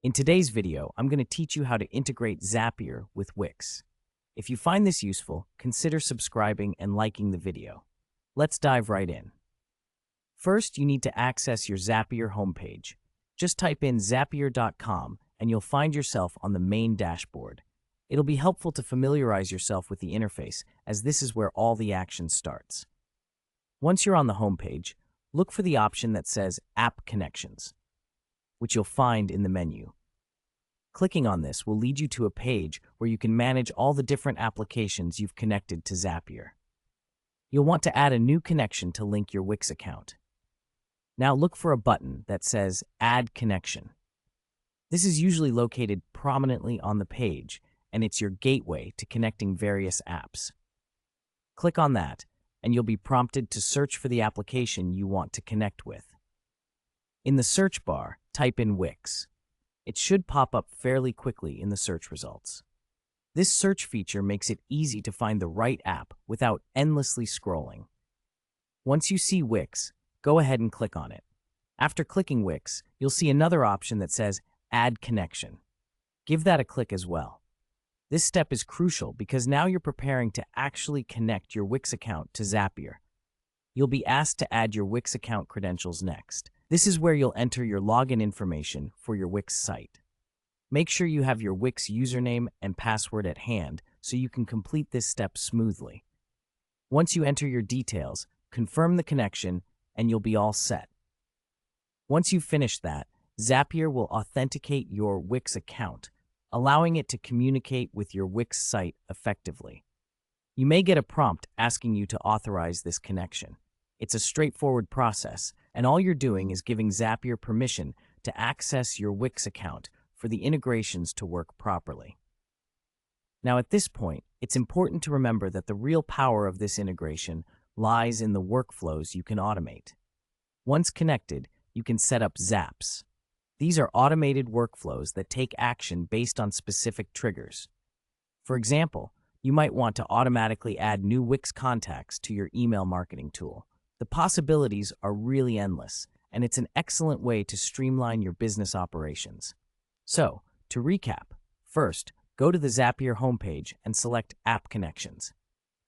In today's video, I'm going to teach you how to integrate Zapier with Wix. If you find this useful, consider subscribing and liking the video. Let's dive right in. First, you need to access your Zapier homepage. Just type in zapier.com and you'll find yourself on the main dashboard. It'll be helpful to familiarize yourself with the interface, as this is where all the action starts. Once you're on the homepage, look for the option that says App Connections, which you'll find in the menu. Clicking on this will lead you to a page where you can manage all the different applications you've connected to Zapier. You'll want to add a new connection to link your Wix account. Now look for a button that says Add Connection. This is usually located prominently on the page, and it's your gateway to connecting various apps. Click on that, and you'll be prompted to search for the application you want to connect with. In the search bar, type in Wix. It should pop up fairly quickly in the search results. This search feature makes it easy to find the right app without endlessly scrolling. Once you see Wix, go ahead and click on it. After clicking Wix, you'll see another option that says Add Connection. Give that a click as well. This step is crucial because now you're preparing to actually connect your Wix account to Zapier. You'll be asked to add your Wix account credentials next. This is where you'll enter your login information for your Wix site. Make sure you have your Wix username and password at hand so you can complete this step smoothly. Once you enter your details, confirm the connection, and you'll be all set. Once you've finished that, Zapier will authenticate your Wix account, allowing it to communicate with your Wix site effectively. You may get a prompt asking you to authorize this connection. It's a straightforward process, and all you're doing is giving Zapier permission to access your Wix account for the integrations to work properly. Now at this point, it's important to remember that the real power of this integration lies in the workflows you can automate. Once connected, you can set up Zaps. These are automated workflows that take action based on specific triggers. For example, you might want to automatically add new Wix contacts to your email marketing tool. The possibilities are really endless, and it's an excellent way to streamline your business operations. So, to recap, first, go to the Zapier homepage and select App Connections.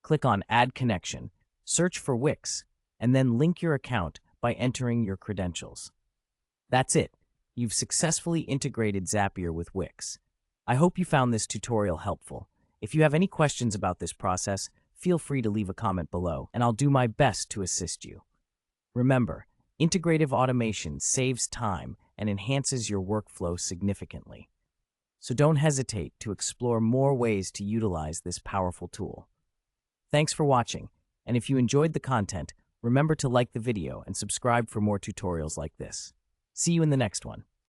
Click on Add Connection, search for Wix, and then link your account by entering your credentials. That's it. You've successfully integrated Zapier with Wix. I hope you found this tutorial helpful. If you have any questions about this process, feel free to leave a comment below, and I'll do my best to assist you. Remember, integrative automation saves time and enhances your workflow significantly. So don't hesitate to explore more ways to utilize this powerful tool. Thanks for watching, and if you enjoyed the content, remember to like the video and subscribe for more tutorials like this. See you in the next one.